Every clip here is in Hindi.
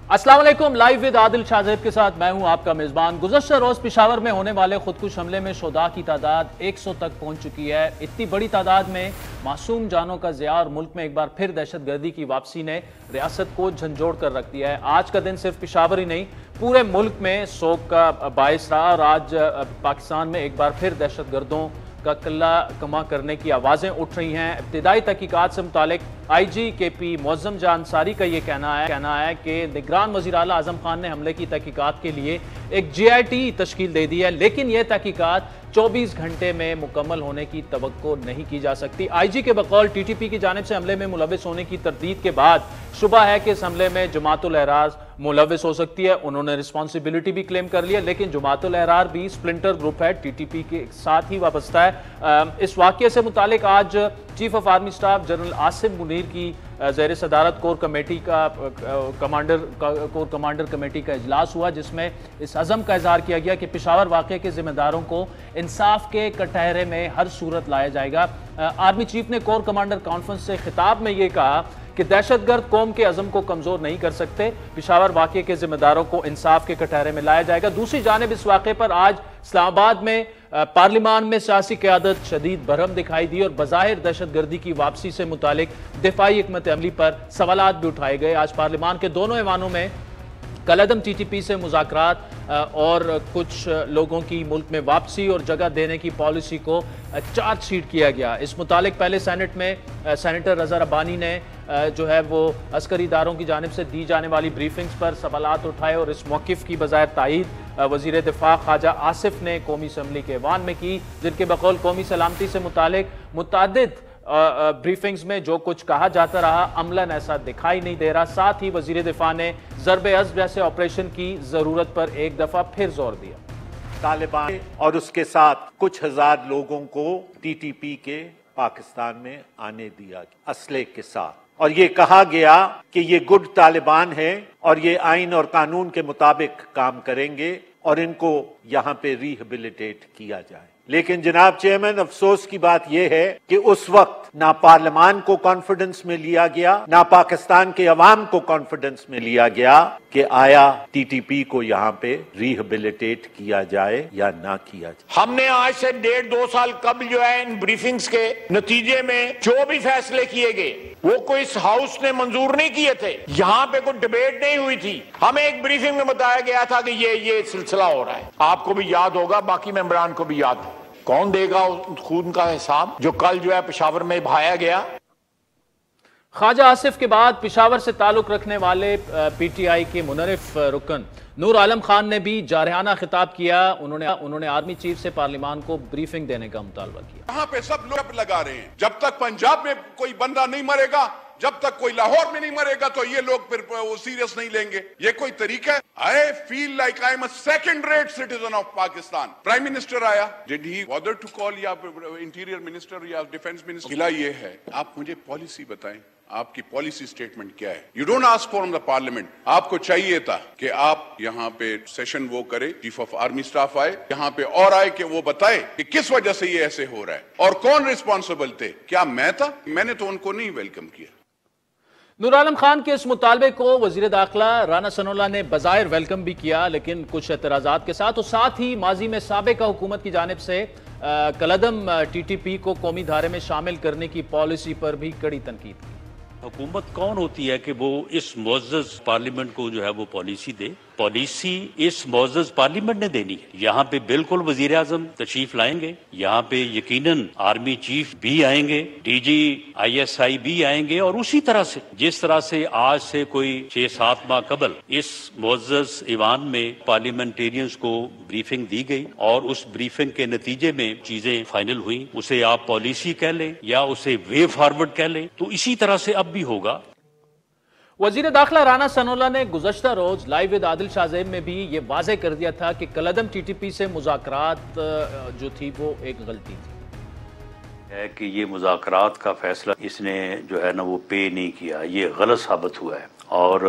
अस्सलाम वालेकुम। लाइव विद आदिल शाहजेब के साथ मैं हूं आपका मेजबान। गुज़श्ता रोज पेशावर में होने वाले खुदकुश हमले में शुहदा की तादाद 100 तक पहुंच चुकी है। इतनी बड़ी तादाद में मासूम जानों का ज़िया और मुल्क में एक बार फिर दहशतगर्दी की वापसी ने रियासत को झंझोड़ कर रख दिया है। आज का दिन सिर्फ पेशावर ही नहीं पूरे मुल्क में सोग का बायस रहा और आज पाकिस्तान में एक बार फिर दहशतगर्दों का कल्ला कमा करने की आवाज़ें उठ रही हैं। इब्तिदाई तहकीकात से मुतालिक IG KP मुअज़्ज़म जान अंसारी का ये कहना है कि निगरान वज़ीर आला आज़म खान ने हमले की तहकीकात के लिए एक GIT तश्कील दे दी है, लेकिन यह तहकीकात 24 घंटे में मुकम्मल होने की तवक्को नहीं की जा सकती। IG के बकौल TTP की जानिब से हमले में मुलव्विस होने की तरदीद के बाद शुबा है कि इस हमले में जमातुल एहरार मुलव्विस हो सकती है। उन्होंने रिस्पॉन्सिबिलिटी भी क्लेम कर लिया, लेकिन जमातुल एहरार भी स्प्लिंटर ग्रुप है, TTP के साथ ही वाबस्ता है। इस वाक़े से मुतालिक आज chief of army staff general Asim Munir की ज़ेर सदारत कोर कमांडर कमेटी का इजलास हुआ, जिसमें इस अज़म का इजहार किया गया कि पेशावर वाक़े के जिम्मेदारों को इंसाफ के कटहरे में हर सूरत लाया जाएगा। आर्मी चीफ ने कोर कमांडर कॉन्फ्रेंस से खिताब में ये कहा कि दहशतगर्द कौम के अज़म को कमज़ोर नहीं कर सकते। पेशावर वाक़े के जिम्मेदारों को इंसाफ के कटहरे में लाया जाएगा। दूसरी जानिब इस वाक़े पर आज इस्लामाबाद में पार्लिमान में सियासी क़यादत शदीद बरहम दिखाई दी और बज़ाहिर दहशतगर्दी की वापसी से मुतालिक दिफाई हिकमत अमली पर सवालात भी उठाए गए। आज पार्लिमान के दोनों ऐवानों में कलअदम TTP से मुज़ाकरात और कुछ लोगों की मुल्क में वापसी और जगह देने की पॉलिसी को चार्जशीट किया गया। इस मुतालिक पहले सेनेट में सेनेटर रज़ा रब्बानी ने जो है वो अस्करी इदारों की जानिब से दी जाने वाली ब्रीफिंग्स पर सवालात उठाए और इस मौक़िफ़ की बज़ाहिर तायीद वज़ीर दिफ़ा ख्वाजा आसिफ ने कौमी असम्बली के ऐवान में की, जिनके बकौल कौमी सलामती से मुतालिक मुतादिद ब्रीफिंग्स में जो कुछ कहा जाता रहा अमलन ऐसा दिखाई नहीं दे रहा। साथ ही वज़ीर दिफ़ा ने ज़र्ब-ए-अज़्ब जैसे ऑपरेशन की ज़रूरत पर एक दफ़ा फिर जोर दिया। तालिबान और उसके साथ कुछ हजार लोगों को TTP के पाकिस्तान में आने दिया असले के साथ, और ये कहा गया कि ये गुड तालिबान है और ये आइन और कानून के मुताबिक काम करेंगे और इनको यहाँ पे रिहेबिलिटेट किया जाए। लेकिन जनाब चेयरमैन, अफसोस की बात यह है कि उस वक्त ना पार्लियामान को कॉन्फिडेंस में लिया गया, ना पाकिस्तान के अवाम को कॉन्फिडेंस में लिया गया कि आया TTP को यहाँ पे रिहेबिलिटेट किया जाए या ना किया जाए। हमने आज से 1.5-2 साल कबल जो है इन ब्रीफिंग्स के नतीजे में जो भी फैसले किए गए वो कोई इस हाउस ने मंजूर नहीं किए थे। यहाँ पे कोई डिबेट नहीं हुई थी। हमें एक ब्रीफिंग में बताया गया था कि ये सिलसिला हो रहा है। आपको भी याद होगा, बाकी मेंबरान को भी याद है। कौन देगा उस खून का हिसाब जो कल जो है पेशावर में बहाया गया। ख्वाजा आसिफ के बाद पेशावर से ताल्लुक रखने वाले PTI के मुनरिफ रुकन नूर आलम खान ने भी जारहाना खिताब किया। उन्होंने आर्मी चीफ से पार्लियामान को ब्रीफिंग देने का मुतालबा किया। यहाँ पे सब लोग लगा रहे हैं, जब तक पंजाब में कोई बंदा नहीं मरेगा, जब तक कोई लाहौर में नहीं मरेगा, तो ये लोग फिर वो सीरियस नहीं लेंगे। ये कोई तरीका है? I feel like I am a second rate citizen of Pakistan. Prime minister आया, did he bother to call या इंटीरियर मिनिस्टर या डिफेंस मिनिस्टर? गिला ये है, आप मुझे पॉलिसी बताएं, आपकी पॉलिसी स्टेटमेंट क्या है? You don't ask from the parliament. आपको चाहिए था कि आप यहाँ पे सेशन वो करे, चीफ ऑफ आर्मी स्टाफ आए यहाँ पे और आए कि वो बताए कि किस वजह से ये ऐसे हो रहा है और कौन रिस्पॉन्सिबल थे। क्या मैं था? मैंने तो उनको नहीं वेलकम किया। नूर आलम खान के इस मुतालबे को वजीर दाखिला राना सनाउल्लाह ने बज़ाहिर वेलकम भी किया, लेकिन कुछ एतराज़ात के साथ, और साथ ही माजी में साबिका हुकूमत की जानिब से कलअदम TTP को कौमी धारे में शामिल करने की पॉलिसी पर भी कड़ी तनकीद की। हुकूमत कौन होती है कि वो इस मुअज़्ज़ज़ पार्लियामेंट को जो है वो पॉलिसी दे? पॉलिसी इस मुअज़्ज़ज़ पार्लियामेंट ने देनी है। यहाँ पे बिल्कुल वजीर आज़म तशरीफ लाएंगे, यहाँ पे यकीनन आर्मी चीफ भी आएंगे, DG ISI भी आएंगे, और उसी तरह से जिस तरह से आज से कोई 6-7 माह कबल इस मुअज़्ज़ज़ ईवान में पार्लियामेंटेरियंस को ब्रीफिंग दी गई और उस ब्रीफिंग के नतीजे में चीजें फाइनल हुई, उसे आप पॉलिसी कह लें या उसे वे फॉरवर्ड कह लें, तो इसी तरह से अब भी होगा। वजीर दाखिला राना सनाउल्लाह ने गुज़श्ता रोज लाइव विद आदिल शाहजेब में भी ये वाज़ेह कर दिया था कि कलअदम TTP से मुज़ाकरात जो थी वो एक गलती थी, है कि ये मुज़ाकरात का फैसला इसने जो है ना वो पे नहीं किया, ये गलत साबित हुआ है। और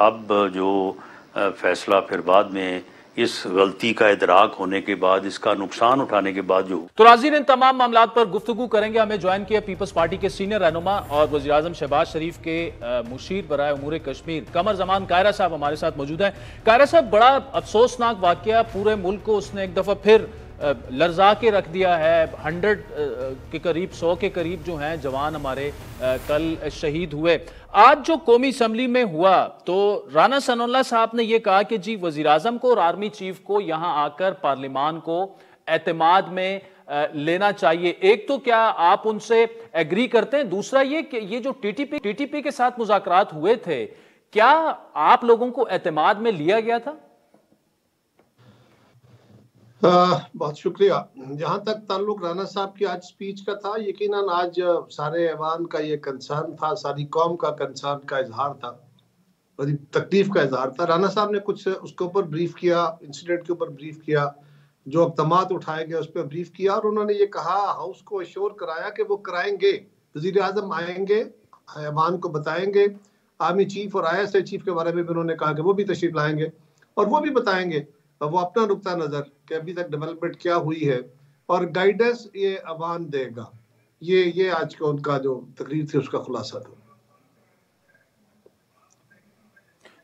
अब जो फैसला फिर बाद में इस गलती का इदराक होने के बाद, इसका नुकसान उठाने के बाद जो। तो नाज़रीन, इन तमाम मामलात पर गुफ्तगू करेंगे। हमें ज्वाइन किया पीपल्स पार्टी के सीनियर रहनुमा और वज़ीर आज़म शहबाज शरीफ के मुशीर बराए उमूर कश्मीर कमर जमान कायरा साहब हमारे साथ मौजूद हैं। कायरा साहब, बड़ा अफसोसनाक वाकया, पूरे मुल्क को उसने एक दफ़ा फिर लर्जा के रख दिया है। 100 के करीब, 100 के करीब जो हैं जवान हमारे कल शहीद हुए। आज जो कौमी असम्बली में हुआ तो राना सनाउल्लाह साहब ने यह कहा कि जी वजीर आजम को और आर्मी चीफ को यहां आकर पार्लियामान को एतमाद में लेना चाहिए। एक तो क्या आप उनसे एग्री करते हैं? दूसरा ये कि ये जो टीटीपी के साथ मुज़ाकरात हुए थे, क्या आप लोगों को एतमाद में लिया गया था? बहुत शुक्रिया। जहां तक ताल्लुक राना साहब की आज स्पीच का था, यकीनन आज सारे ऐवान का ये कंसर्न था, सारी कौम का कंसर्न का इजहार था, बड़ी तकलीफ का इजहार था। राना साहब ने कुछ उसके ऊपर ब्रीफ किया, इंसिडेंट के ऊपर ब्रीफ किया, जो इक़दामात उठाए गए उस पर ब्रीफ किया, और उन्होंने ये कहा, हाउस को एश्योर कराया कि वो कराएंगे। वज़ीर आज़म आएंगे, ऐवान को बताएंगे। आर्मी चीफ और ISI चीफ के बारे में भी उन्होंने कहा कि वो भी तशरीफ लाएंगे और वो भी बताएंगे वो अपना नुक्ता नज़र कि अभी तक डेवलपमेंट क्या हुई है, और गाइडेंस ये अवान देगा। ये आज का उनका जो तकरीर थी उसका खुलासा था।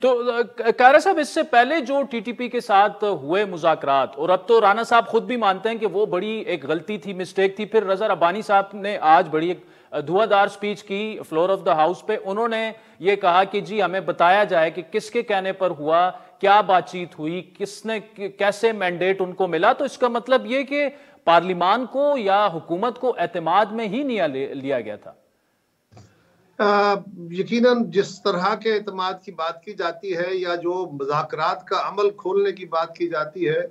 तो कायरा साहब, इससे पहले जो टीटीपी के साथ हुए मुज़ाकरात, और अब तो राना साहब खुद भी मानते हैं कि वो बड़ी एक गलती थी, मिस्टेक थी। फिर रज़ा रब्बानी साहब ने आज बड़ी एक धुआंधार स्पीच की फ्लोर ऑफ द हाउस पे। उन्होंने ये कहा कि जी हमें बताया जाए कि किसके कहने पर हुआ, क्या बातचीत हुई, किसने कैसे मैंडेट उनको मिला। तो इसका मतलब ये कि पार्लियामान को या हुकूमत को एतमाद में ही नहीं लिया गया था। यकीनन जिस तरह के एतमाद की बात की जाती है या जो मुज़ाकरात का अमल खोलने की बात की जाती है,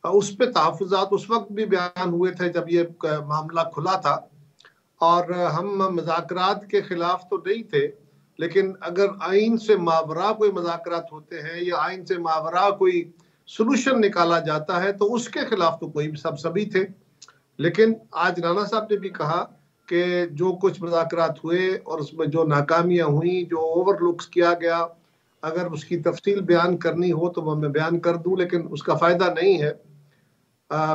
उस पे तहफ़्फ़ुज़ात उस वक्त भी बयान हुए थे जब ये मामला खुला था, और हम मुज़ाकरात के खिलाफ तो नहीं थे, लेकिन अगर आइन से मावरा कोई मुज़ाकरात होते हैं या आइन से मावरा कोई सलूशन निकाला जाता है तो उसके खिलाफ तो कोई सब सभी थे। लेकिन आज राना साहब ने भी कहा कि जो कुछ मुज़ाकरात हुए और उसमें जो नाकामियां हुई, जो ओवरलुक्स किया गया, अगर उसकी तफसील बयान करनी हो तो मैं बयान कर दूं, लेकिन उसका फ़ायदा नहीं है।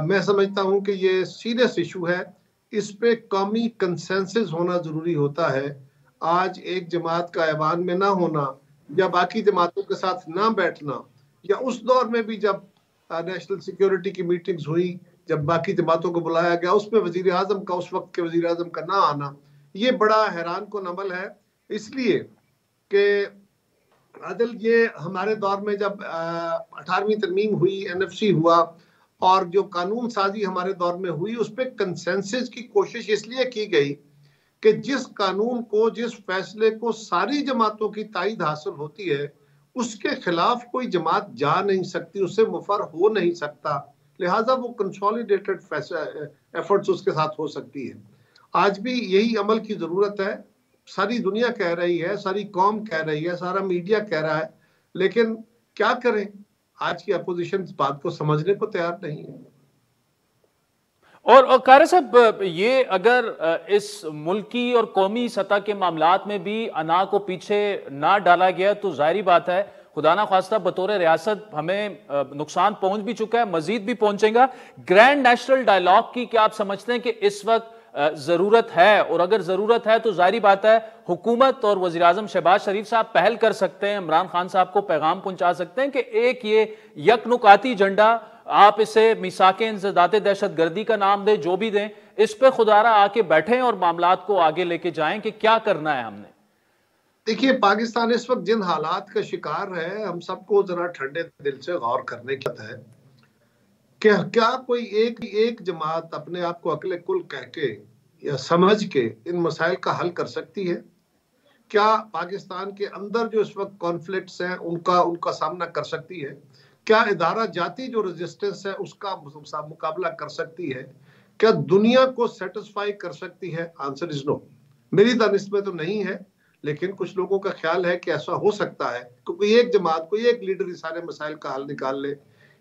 मैं समझता हूं कि ये सीरियस इशू है, इस पे कौमी कंसेंसस होना ज़रूरी होता है। आज एक जमात का ऐवान में ना होना या बाकी जमातों के साथ ना बैठना, या उस दौर में भी जब नेशनल सिक्योरिटी की मीटिंग्स हुई, जब बाकी जमातों को बुलाया गया, उसमें वजीर आजम का, उस वक्त के वजीर आजम का ना आना, ये बड़ा हैरान कुन अमल है। इसलिए कि आदिल, ये हमारे दौर में जब 18वीं तरमीम हुई, NFC हुआ, और जो कानून साजी हमारे दौर में हुई, उस पर कंसेंसस की कोशिश इसलिए की गई कि जिस कानून को, जिस फैसले को सारी जमातों की ताईद हासिल होती है, उसके खिलाफ कोई जमात जा नहीं सकती, उससे मुफर हो नहीं सकता, लिहाजा वो कंसोलिडेटेड एफर्ट्स उसके साथ हो सकती है। आज भी यही अमल की जरूरत है। सारी दुनिया कह रही है, सारी कौम कह रही है, सारा मीडिया कह रहा है, लेकिन क्या करें, आज की अपोजिशन इस बात को समझने को तैयार नहीं है। और कायरा साहब, ये अगर इस मुल्की और कौमी सतह के मामलात में भी अना को पीछे ना डाला गया तो जाहिर बात है खुदा ना खास्ता बतौर रियासत हमें नुकसान पहुंच भी चुका है, मजीद भी पहुंचेगा। ग्रैंड नेशनल डायलॉग की क्या आप समझते हैं कि इस वक्त जरूरत है? और अगर जरूरत है तो जाहिर बात है हुकूमत और वजीर आजम शहबाज शरीफ साहब पहल कर सकते हैं, इमरान खान साहब को पैगाम पहुंचा सकते हैं कि एक ये यकनुकाती एजेंडा, आप इसे मिसाके इंसदाते दहशतगर्दी का नाम दें, जो भी दें, इस पे खुदारा आके बैठें और मामलात को आगे लेके जाएं कि क्या करना है हमने। देखिए, पाकिस्तान इस वक्त जिन हालात का शिकार है, हम सबको जरा ठंडे दिल से गौर करने की है कि क्या कोई एक जमात अपने आप को अकले कुल कह के या समझ के इन मसाइल का हल कर सकती है? क्या पाकिस्तान के अंदर जो इस वक्त कॉन्फ्लिक्ट्स हैं उनका सामना कर सकती है? क्या इदारा जाती जो रेजिस्टेंस है उसका मुकाबला कर सकती है? क्या दुनिया को सेटिस्फाई कर सकती है? Answer is no. मेरी दानिश में तो नहीं है, लेकिन कुछ लोगों का ख्याल है कि ऐसा हो सकता है, क्योंकि एक जमात, कोई एक लीडर इस सारे मसाइल का हल निकाल ले।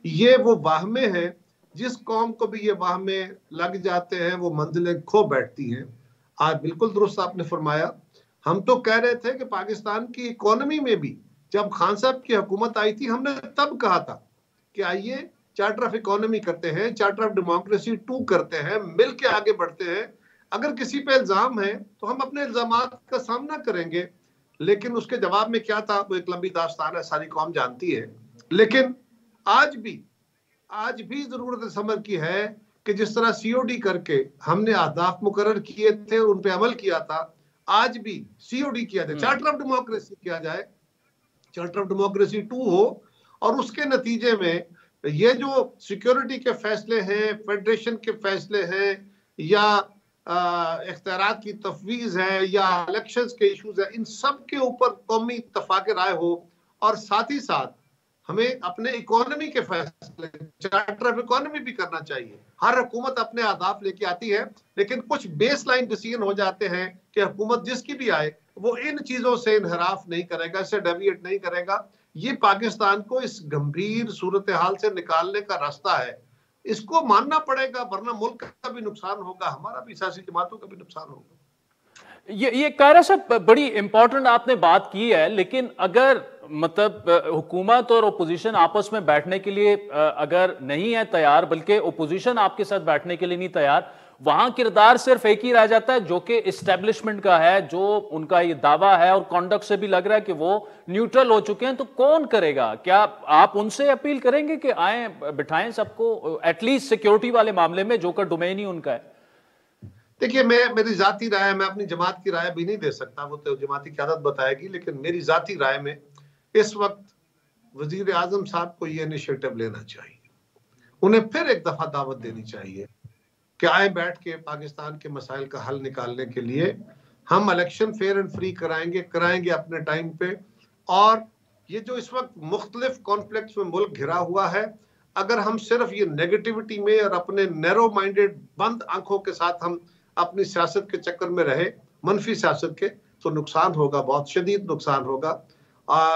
ये वो वाहमे हैं, जिस कौम को भी ये वाहमे लग जाते हैं वो मंजिलें खो बैठती हैं। आज बिल्कुल दुरुस्त आपने फरमाया, हम तो कह रहे थे कि पाकिस्तान की इकोनॉमी में भी जब खान साहब की हुकूमत आई थी, हमने तब कहा था कि आइए चार्टर ऑफ इकोनॉमी करते हैं, चार्टर ऑफ डेमोक्रेसी 2 करते हैं, मिल के आगे बढ़ते हैं। अगर किसी पे इल्जाम है तो हम अपने इल्जामात का सामना करेंगे, लेकिन उसके जवाब में क्या था वो एक लंबी दास्तान है, सारी कौम जानती है। लेकिन आज भी जरूरत इस अमल की है कि जिस तरह COD करके हमने अहदाफ मुकर्रर किए थे, उन पे अमल किया था, आज भी COD किया जाए, चार्टर ऑफ डेमोक्रेसी किया जाए, चार्टर ऑफ डेमोक्रेसी 2 हो, और उसके नतीजे में ये जो सिक्योरिटी के फैसले हैं, फेडरेशन के फैसले हैं, या इख्तियारात की तफवीज है, या इलेक्शंस के इश्यूज है, इन सब के ऊपर कौमी इत्तफाक राय हो। और साथ ही साथ हमें अपने इकोनॉमी के फैसले, चार्टर ऑफ इकोनॉमी भी करना चाहिए। हर हुकूमत अपने अहदाफ लेके आती है, लेकिन कुछ बेस लाइन डिसीजन हो जाते हैं कि हुकूमत जिसकी भी आए वो इन चीजों से इनहराफ नहीं करेगा, इससे डेविएट नहीं करेगा। ये पाकिस्तान को इस गंभीर सूरत हाल से निकालने का रास्ता है, इसको मानना पड़ेगा, वरना मुल्क का भी नुकसान होगा, हमारा भी, सियासी जमातों का भी नुकसान होगा। ये कायरा साहब बड़ी इंपॉर्टेंट आपने बात की है, लेकिन अगर मतलब हुकूमत और ओपोजिशन आपस में बैठने के लिए अगर नहीं है तैयार, बल्कि ओपोजिशन आपके साथ बैठने के लिए नहीं तैयार, वहां किरदार सिर्फ एक ही रह जाता है जो कि इस्टेब्लिशमेंट का है, जो उनका ये दावा है, और कॉन्डक्ट से भी लग रहा है कि वो न्यूट्रल हो चुके हैं। तो कौन करेगा? क्या आप उनसे अपील करेंगे कि आए बिठाएं सबको, एटलीस्ट सिक्योरिटी वाले मामले में, जो का डोमेन ही उनका है? देखिए, मेरी जाती राय, मैं अपनी जमात की राय भी नहीं दे सकता, वो तो जमाती क़यादत बताएगी, लेकिन मेरी जाती राय में इस वक्त वजीर आजम साहब को ये इनिशिएटिव लेना चाहिए, उन्हें फिर एक दफा दावत देनी चाहिए कि आए बैठ के पाकिस्तान के मसाइल का हल निकालने के लिए हम इलेक्शन फेयर एंड फ्री कराएंगे अपने टाइम पे। और ये जो इस वक्त मुख्तलिफ कॉन्फ्लिक्ट्स में मुल्क घिरा हुआ है, अगर हम सिर्फ ये नेगेटिविटी में और अपने नैरो माइंडेड बंद आंखों के साथ हम अपनी सियासत के चक्कर में रहे, मनफी सियासत के, तो नुकसान होगा, बहुत शदीद नुकसान होगा।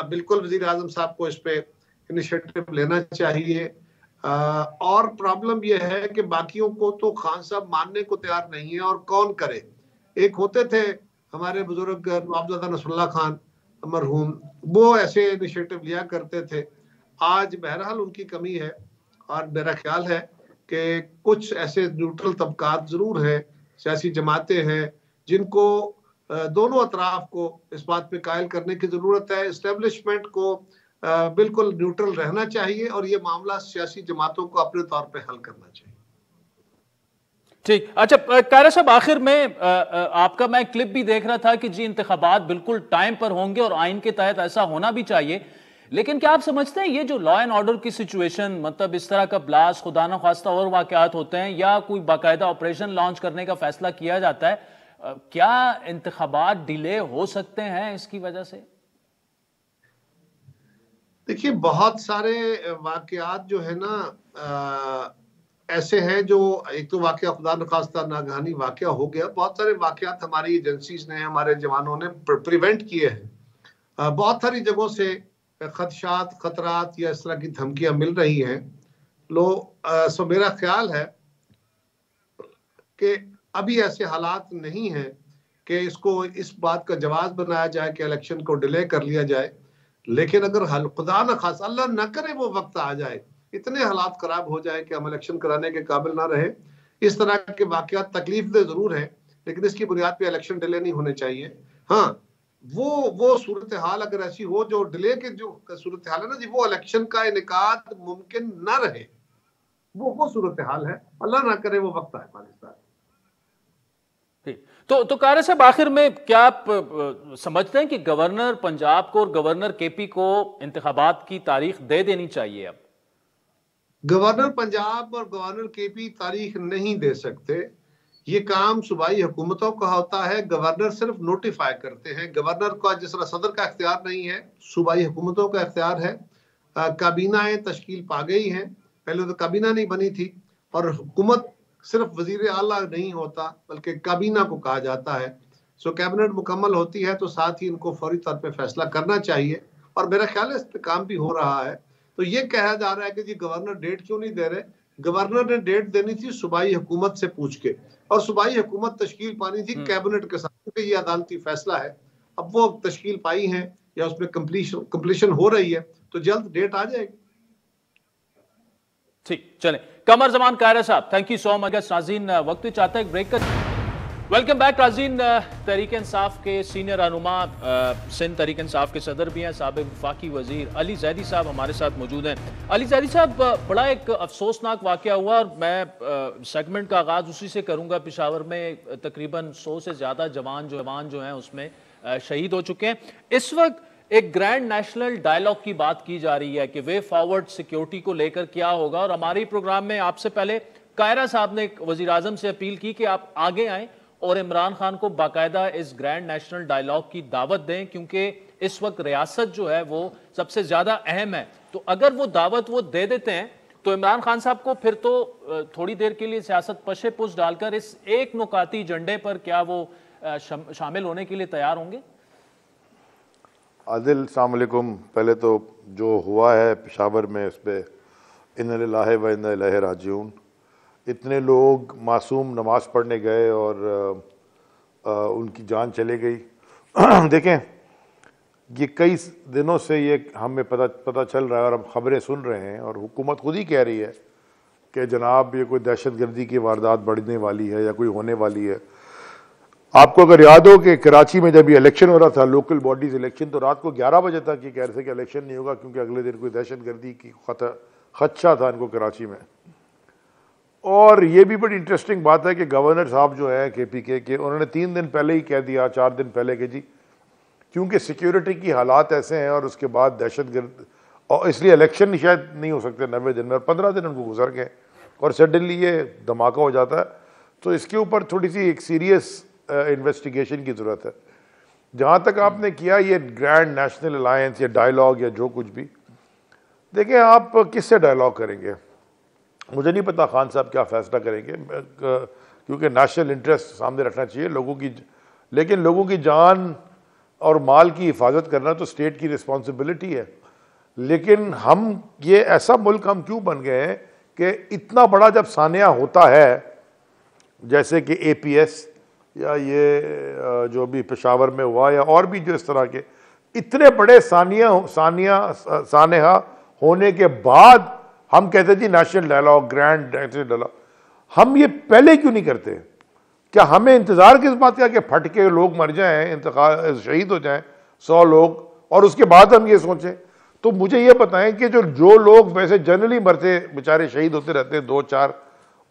बिल्कुल वजीर आजम साहब को इस पे इनिशिएटिव लेना चाहिए। और प्रॉब्लम यह है कि बाकियों को तो खान साहब मानने को तैयार नहीं है, और कौन करे। एक होते थे हमारे बुजुर्ग नवाबजादा नसरुल्लाह खान मरहूम, वो ऐसे इनिशिएटिव लिया करते थे। आज बहरहाल उनकी कमी है, और मेरा ख्याल है कि कुछ ऐसे न्यूट्रल तबकात जरूर हैं, सियासी जमातें हैं, जिनको दोनों अतराफ को इस बात पे कायल करने की जरूरत है। इस्टेब्लिशमेंट को बिल्कुल न्यूट्रल रहना चाहिए, और ये मामला सियासी जमातों को अपने तौर पे हल करना चाहिए। ठीक, अच्छा कायरा साहब, आखिर में आपका मैं क्लिप भी देख रहा था कि जी इंतखाबात बिल्कुल टाइम पर होंगे और आइन के तहत ऐसा होना भी चाहिए, लेकिन क्या आप समझते हैं ये जो लॉ एंड ऑर्डर की सिचुएशन, मतलब इस तरह का ब्लास्ट, खुदा न खास्ता और वाकयात होते हैं, या कोई बाकायदा ऑपरेशन लॉन्च करने का फैसला किया जाता है, क्या इंतखाबात डिले हो सकते हैं इसकी वजह से? देखिए, बहुत सारे वाकयात जो है ना ऐसे हैं, जो एक तो वाकया खुदा न खास्ता नागहानी वाकया हो गया, बहुत सारे वाकयात हमारी एजेंसीज ने, हमारे जवानों ने प्रिवेंट किए हैं। बहुत सारी जगहों से खदशात, खतरात या इस तरह की धमकियां मिल रही हैं। सो मेरा ख्याल है कि अभी ऐसे हालात नहीं हैं कि इसको इस बात का जवाब बनाया जाए कि इलेक्शन को डिले कर लिया जाए। लेकिन अगर खुदा न खास, अल्लाह न करे, वो वक्त आ जाए, इतने हालात खराब हो जाए कि हम इलेक्शन कराने के काबिल ना रहे, इस तरह के वाकयात तकलीफदेह जरूर है, लेकिन इसकी बुनियाद पे इलेक्शन डिले नहीं होने चाहिए। हाँ, वो सूरत हाल अगर ऐसी हो, जो डिले के जो सूरत हाल है ना जी, वो इलेक्शन का इनेकाद मुमकिन ना रहे, वो सूरत हाल है। अल्लाह ना करे वो वक्त आए पाकिस्तान। तो कायरा साहब, आखिर में क्या आप समझते हैं कि गवर्नर पंजाब को और गवर्नर केपी को इंतखाबात की तारीख दे देनी चाहिए? अब गवर्नर पंजाब और गवर्नर केपी तारीख नहीं दे सकते, ये काम सूबाई हुकूमतों का होता है। गवर्नर सिर्फ नोटिफाई करते हैं। गवर्नर का जिस तरह सदर का इख्तियार नहीं है, सूबाई हुकूमतों का इख्तियार है। काबीनाएं तश्कील पा गई हैं, पहले तो काबीना नहीं बनी थी, और हुकूमत सिर्फ वजीर आला नहीं होता, बल्कि काबीना को कहा जाता है। सो कैबिनेट मुकम्मल होती है तो साथ ही इनको फौरी तौर पे फैसला करना चाहिए, और मेरा ख्याल है इस पे काम भी हो रहा है। तो ये कहा जा रहा है कि जी गवर्नर डेट क्यों नहीं दे रहे। गवर्नर ने डेट देनी थी सूबाई हुकूमत से पूछ के, और सूबाई हुकूमत तश्कील पानी थी कैबिनेट के साथ, क्योंकि ये अदालती फैसला है। अब वो तश्कील पाई है या उसमें कंप्लीशन हो रही है, तो जल्द डेट आ जाएगी। ठीक, चलें। कमर जमान कायरा साहब, थैंक यू सो मच। नाज़रीन, वक्त भी चाहता है ब्रेक का। वेलकम बैक नाज़रीन। तहरीक इंसाफ के सीनियर रहनुमा, सिंध तहरीक इंसाफ के सदर भी हैं, साबिक़ वफाकी वज़ीर अली ज़ैदी साहब हमारे साथ मौजूद हैं। अली ज़ैदी साहब, बड़ा एक अफसोसनाक वाक़या हुआ और मैं सेगमेंट का आगाज़ उसी से करूँगा। पेशावर में तकरीबन 100 से ज़्यादा जवान जो हैं उसमें शहीद हो चुके हैं। इस वक्त एक ग्रैंड नेशनल डायलॉग की बात की जा रही है कि वे फॉरवर्ड सिक्योरिटी को लेकर क्या होगा, और हमारे प्रोग्राम में आपसे पहले कायरा साहब ने वज़ीर आज़म से अपील की कि आप आगे आएँ और इमरान खान को बाकायदा इस ग्रैंड नेशनल डायलॉग की दावत दें, क्योंकि इस वक्त रियासत जो है वो सबसे ज़्यादा अहम है। तो अगर वो दावत वो दे देते हैं तो इमरान खान साहब को फिर तो थोड़ी देर के लिए सियासत पशे पुश डालकर इस एक नुकाती एजेंडे पर क्या वो शामिल होने के लिए तैयार होंगे? आदिल, अस्सलाम वालेकुम। पहले तो जो हुआ है पेशावर में उस पर इन्ना लिल्लाहि व इन्ना इलैहि राजिऊन। इतने लोग मासूम नमाज़ पढ़ने गए और उनकी जान चले गई। देखें, ये कई दिनों से ये हमें पता चल रहा है और हम ख़बरें सुन रहे हैं और हुकूमत खुद ही कह रही है कि जनाब ये कोई दहशतगर्दी की वारदात बढ़ने वाली है या कोई होने वाली है। आपको अगर याद हो कि कराची में जब ये इलेक्शन हो रहा था, लोकल बॉडीज इलेक्शन, तो रात को 11 बजे तक ये कह रहे थे कि इलेक्शन नहीं होगा क्योंकि अगले दिन कोई दहशतगर्दी की खदशा था इनको कराची में। और ये भी बड़ी इंटरेस्टिंग बात है कि गवर्नर साहब जो है KPK के, उन्होंने 3 दिन पहले ही कह दिया, 4 दिन पहले कि जी क्योंकि सिक्योरिटी की हालात ऐसे हैं और उसके बाद दहशतगर्द, और इसलिए इलेक्शन शायद नहीं हो सकते 90 दिन में, और 15 दिन उनको गुजर गए और सडनली ये धमाका हो जाता है। तो इसके ऊपर थोड़ी सी एक सीरियस इन्वेस्टिगेशन की ज़रूरत है। जहाँ तक आपने किया ये ग्रैंड नेशनल अलायंस या डायलॉग या जो कुछ भी, देखें आप किससे डायलॉग करेंगे, मुझे नहीं पता खान साहब क्या फ़ैसला करेंगे, क्योंकि नेशनल इंटरेस्ट सामने रखना चाहिए लोगों की, लेकिन लोगों की जान और माल की हिफाजत करना तो स्टेट की रिस्पॉन्सिबिलिटी है। लेकिन हम ये ऐसा मुल्क हम क्यों बन गए हैं कि इतना बड़ा जब सानिया होता है, जैसे कि APS या ये जो भी पेशावर में हुआ या और भी जो इस तरह के इतने बड़े सानिया होने के बाद हम कहते जी national dialogue, grand national dialogue, हम ये पहले क्यों नहीं करते? क्या हमें इंतजार किस बात का कि फट के लोग मर जाएं, इंतकाल शहीद हो जाएं 100 लोग, और उसके बाद हम ये सोचें? तो मुझे ये बताएं कि जो लोग वैसे जनरली मरते बेचारे शहीद होते रहते हैं 2-4,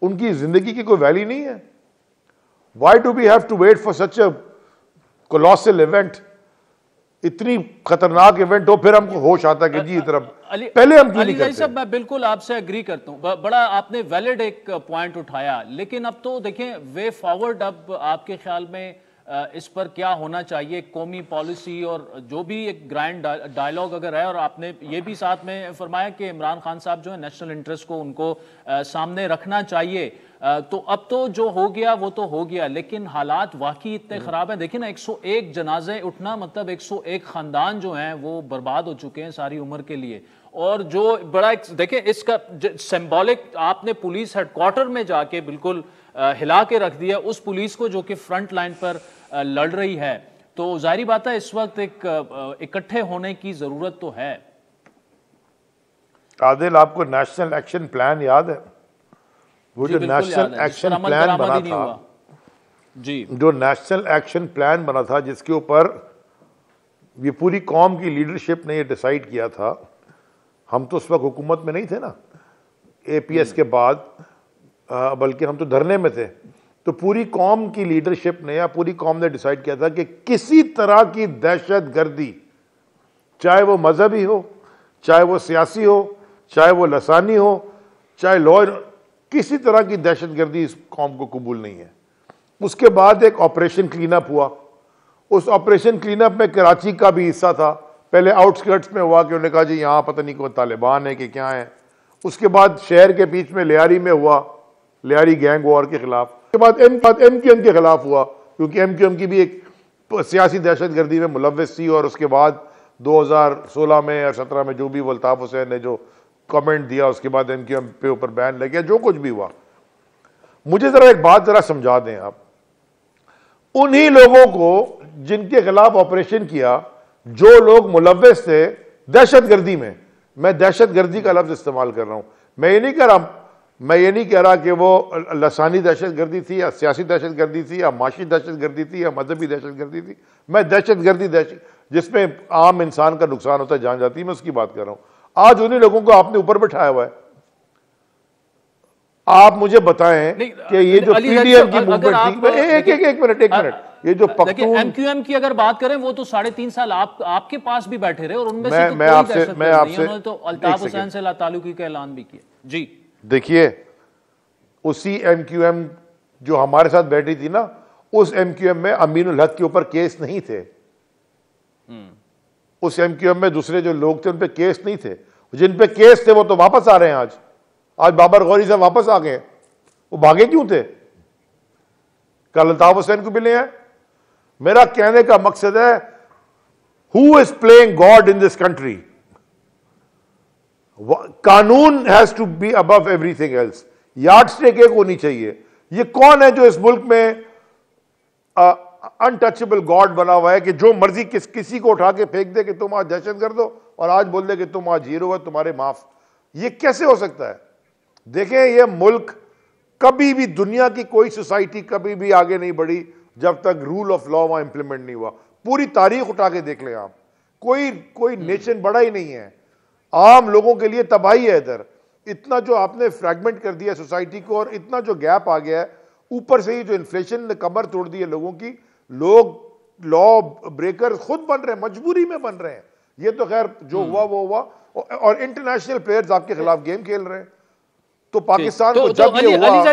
उनकी जिंदगी की कोई वैल्यू नहीं है? Why do we have to wait for such a colossal event? इतनी खतरनाक इवेंट हो फिर हमको होश आता है कि जी तरफ पहले हम क्यों नहीं करते? साहब, मैं बिल्कुल आपसे एग्री करता हूँ, बड़ा आपने वैलिड एक पॉइंट उठाया, लेकिन अब तो देखें वे फॉरवर्ड, अब आपके ख्याल में इस पर क्या होना चाहिए? कौमी पॉलिसी और जो भी एक ग्रैंड डायलॉग अगर है, और आपने ये भी साथ में फरमाया कि इमरान खान साहब जो है नेशनल इंटरेस्ट को उनको सामने रखना चाहिए, तो अब तो जो हो गया वो तो हो गया, लेकिन हालात वाकई इतने ख़राब हैं। देखिए ना, 101 जनाजे उठना मतलब 101 ख़ानदान जो हैं वो बर्बाद हो चुके हैं सारी उम्र के लिए। और जो बड़ा देखें इसका सिंबॉलिक, आपने पुलिस हेडक्वार्टर में जाके बिल्कुल हिला के रख दिया उस पुलिस को जो कि फ्रंट लाइन पर लड़ रही है। तो जाहिर बात है इस वक्त एक इकट्ठे होने की ज़रूरत तो है। आदिल, आपको नेशनल एक्शन प्लान याद है? वो जो नेशनल एक्शन प्लान बना था जी, जो नेशनल एक्शन प्लान बना था जिसके ऊपर ये पूरी कौम की लीडरशिप ने ये डिसाइड किया था, हम तो उस वक्त हुकूमत में नहीं थे ना, APS के बाद, बल्कि हम तो धरने में थे, तो पूरी कौम की लीडरशिप ने या पूरी कौम ने डिसाइड किया था कि किसी तरह की दहशत गर्दी, चाहे वो मजहबी हो, चाहे वो सियासी हो, चाहे वो लसानी हो, चाहे लॉ, किसी तरह की दहशत गर्दी इस कौम को कबूल नहीं है। उसके बाद एक ऑपरेशन क्लीनअप हुआ। उस ऑपरेशन क्लीनअप में कराची का भी हिस्सा था। पहले आउटस्कर्ट्स में हुआ कि उन्होंने कहा जी यहाँ पता नहीं कौन तालिबान है कि क्या है। उसके बाद शहर के बीच में लियारी में हुआ, लियारी गैंग वॉर के खिलाफ। उसके बाद MQM के खिलाफ हुआ, क्योंकि MQM की भी एक सियासी दहशत गर्दी में मुलव्वस थी। और उसके बाद 2016 में और 17 में जो भी अल्ताफ हुसैन ने जो कमेंट दिया, उसके बाद MQM पे ऊपर बैन लग गया, जो कुछ भी हुआ। मुझे जरा एक बात जरा समझा दें आप, उन्हीं लोगों को जिनके खिलाफ ऑपरेशन किया, जो लोग मुलव्वस थे दहशतगर्दी में, मैं दहशतगर्दी का लफ्ज इस्तेमाल कर रहा हूं, मैं ये नहीं कह रहा कि वो लसानी दहशतगर्दी थी या सियासी दहशतगर्दी थी या माशी दहशतगर्दी थी या मजहबी दहशतगर्दी थी। मैं दहशतगर्दी जिसमें आम इंसान का नुकसान होता है, जान जाती है, मैं उसकी बात कर रहा हूं। आज उन्हीं लोगों को आपने ऊपर बैठाया हुआ है। आप मुझे बताएं कि ये जो पीडीएम की मूवमेंट थी, एक मिनट, ये जो पख्तून एमक्यूएम की अगर बात करें, वो तो 3.5 साल आपके पास भी बैठे रहे और उनमें से तो मैं कोई आपसे दहशत नहीं है। उन्होंने तो अल्ताफ हुसैन से ताल्लुकी का ऐलान भी किया। जी देखिए, उसी एमक्यूएम जो हमारे साथ बैठी थी ना, उस एमक्यूएम में अमीनुल हक के ऊपर केस नहीं थे। उस एमक्यूएम में दूसरे जो लोग थे उन पे केस नहीं थे। जिन पे केस थे वो तो वापस आ रहे हैं। आज बाबर गौरी साहब वापस आ गए। वो भागे क्यों थे? कल अल्ताफ हुसैन को मिले हैं। मेरा कहने का मकसद है, who is playing God in this country? कानून has to be above everything else. Yardstick एक होनी चाहिए। ये कौन है जो इस मुल्क में अनटचेबल गॉड बना हुआ है कि जो मर्जी किसी को उठा के फेंक दे कि तुम आज दहशतगर्द हो और आज बोल दे कि तुम आज हीरो हो, तुम्हारे माफ? ये कैसे हो सकता है? देखें, ये मुल्क कभी भी, दुनिया की कोई सोसाइटी कभी भी आगे नहीं बढ़ी जब तक रूल ऑफ लॉ वहां इंप्लीमेंट नहीं हुआ। पूरी तारीख उठा के देख लें आप, कोई नेशन बड़ा ही नहीं है। आम लोगों के लिए तबाही है इधर। इतना जो आपने फ्रैगमेंट कर दिया सोसाइटी को और इतना जो गैप आ गया है, ऊपर से ही जो इन्फ्लेशन ने कमर तोड़ दी है लोगों की, लोग लॉ ब्रेकर खुद बन रहे हैं, मजबूरी में बन रहे हैं। ये तो खैर जो हुआ वो हुआ, और इंटरनेशनल प्लेयर्स आपके खिलाफ गेम खेल रहे हैं। तो पाकिस्तान को जब ये हुआ,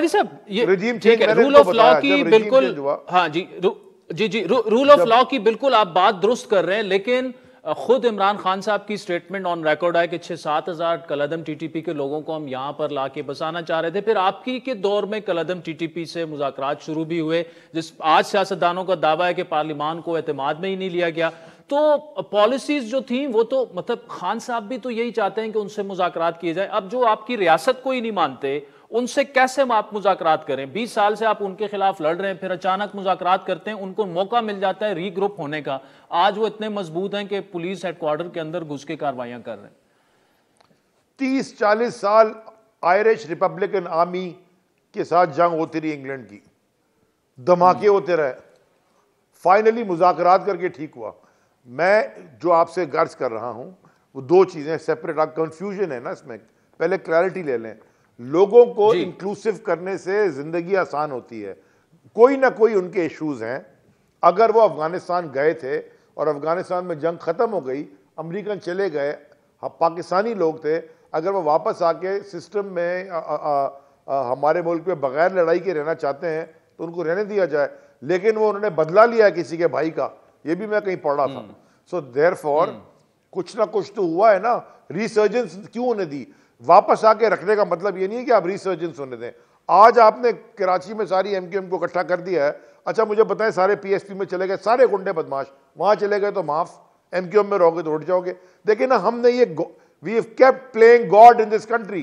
regime change, rule of law की बिल्कुल, हाँ जी रूल ऑफ लॉ की बिल्कुल आप बात दुरुस्त कर रहे हैं, लेकिन खुद इमरान खान साहब की स्टेटमेंट ऑन रिकॉर्ड है कि 6-7 हजार कलदम टीटीपी के लोगों को हम यहां पर लाके बसाना चाह रहे थे। फिर आपकी के दौर में कलदम टीटीपी से मुज़ाकरात शुरू भी हुए, जिस आज सियासतदानों का दावा है कि पार्लिमान को एतमाद में ही नहीं लिया गया। तो पॉलिसीज जो थी वो तो, मतलब खान साहब भी तो यही चाहते हैं कि उनसे मुज़ाकरात किए जाए। अब जो आपकी रियासत को ही नहीं मानते, उनसे कैसे आप मुज़ाकरात करें? 20 साल से आप उनके खिलाफ लड़ रहे हैं, फिर अचानक मुज़ाकरात करते हैं, उनको मौका मिल जाता है रीग्रुप होने का। आज वो इतने मजबूत हैं कि पुलिस हेडक्वार्टर के अंदर घुस के कार्रवाइयां कर रहे हैं। 30-40 साल आयरिश रिपब्लिकन आर्मी के साथ जंग होती रही इंग्लैंड की, धमाके होते रहे, फाइनली मुज़ाकरात करके ठीक हुआ। मैं जो आपसे गर्ज कर रहा हूं वो दो चीजें सेपरेट, कंफ्यूजन है ना इसमें, पहले क्लैरिटी ले लें। लोगों को इंक्लूसिव करने से जिंदगी आसान होती है। कोई ना कोई उनके इश्यूज हैं। अगर वो अफगानिस्तान गए थे और अफगानिस्तान में जंग खत्म हो गई, अमेरिकन चले गए, पाकिस्तानी लोग थे, अगर वो वापस आके सिस्टम में हमारे मुल्क में बगैर लड़ाई के रहना चाहते हैं तो उनको रहने दिया जाए। लेकिन वो उन्होंने बदला लिया किसी के भाई का, ये भी मैं कहीं पढ़ रहा था। सो देयरफॉर कुछ ना कुछ तो हुआ है ना। रिसर्जेंस क्यों होने दी? वापस आके रखने का मतलब ये नहीं है कि आप रिसर्जेंस होने दें। आज आपने कराची में सारी एमक्यूएम को इकट्ठा कर दिया है। अच्छा मुझे बताएं, सारे पीएसपी में चले गए, सारे गुंडे बदमाश वहां चले गए तो माफ, एमक्यूएम में रहोगे तो उठ जाओगे। देखिए ना, हमने ये we have kept playing God in this country.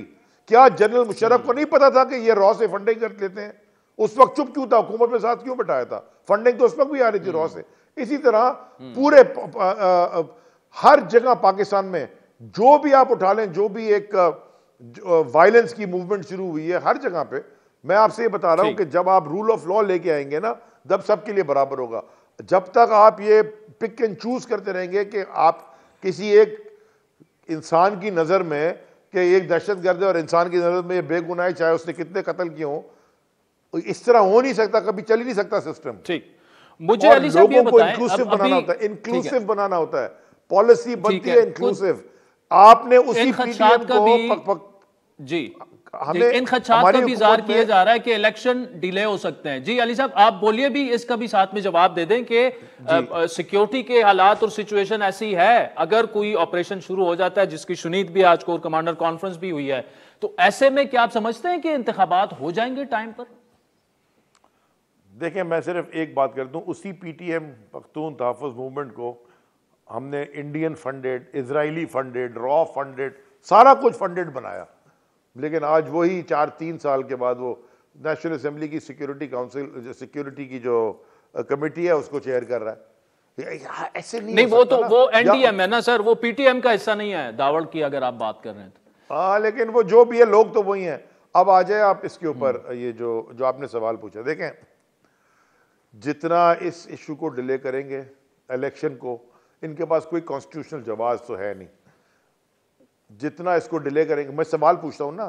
क्या जनरल मुशर्रफ को नहीं पता था कि ये रॉ से फंडिंग कर लेते हैं? उस वक्त चुप क्यों था? हुकूमत में साथ क्यों बैठाया था? फंडिंग तो उस वक्त भी आ रही थी रॉ से। इसी तरह पूरे हर जगह पाकिस्तान में जो भी आप उठा लें, जो भी एक वायलेंस की मूवमेंट शुरू हुई है हर जगह पे, मैं आपसे ये बता रहा हूं कि जब आप रूल ऑफ लॉ लेके आएंगे ना, तब सबके लिए बराबर होगा। जब तक आप ये पिक एंड चूज करते रहेंगे कि आप किसी एक इंसान की नजर में कि एक दहशतगर्द है और इंसान की नजर में ये बेगुनाह है, चाहे उसने कितने कत्ल किए हों, इस तरह हो नहीं सकता, कभी चल ही नहीं सकता सिस्टम। ठीक, मुझे अली साहब ये बताएं, इंक्लूसिव बनाना होता है, इंक्लूसिव बनाना होता है, पॉलिसी बनती है इंक्लूसिव। आपने उसी पीडीएम को जी इन खदशात का भी इज़हार किया जा रहा है कि इलेक्शन डिले हो सकते हैं। जी अली साहब आप बोलिए भी, इसका भी साथ में जवाब दे दें कि सिक्योरिटी के हालात और सिचुएशन ऐसी है, अगर कोई ऑपरेशन शुरू हो जाता है, जिसकी शुनीद भी आज कोर कमांडर कॉन्फ्रेंस भी हुई है, तो ऐसे में क्या आप समझते हैं कि इंतखाबात हो जाएंगे टाइम पर? देखिए मैं सिर्फ एक बात कर दूं, उसी पीटीएम पख्तून तहफ़्फ़ुज़ मूवमेंट को हमने Indian funded, Israeli funded, raw funded, सारा कुछ फंडेड बनाया। लेकिन आज वही 4-3 साल के बाद वो नेशनल असेंबली की सिक्योरिटी काउंसिल, सिक्योरिटी की जो कमेटी है उसको चेयर कर रहा है। ऐसे नहीं वो तो वो एनडीएम है ना सर, वो पीटीएम का हिस्सा नहीं है। दावड़ की अगर आप बात कर रहे हैं तो हाँ, लेकिन वो जो भी है, लोग तो वही हैं। अब आ जाए आप इसके ऊपर, ये जो आपने सवाल पूछा, देखें जितना इस इशू को डिले करेंगे इलेक्शन को, इनके पास कोई कॉन्स्टिट्यूशनल जवाब तो है नहीं। जितना इसको डिले करेंगे, मैं सवाल पूछता हूँ ना,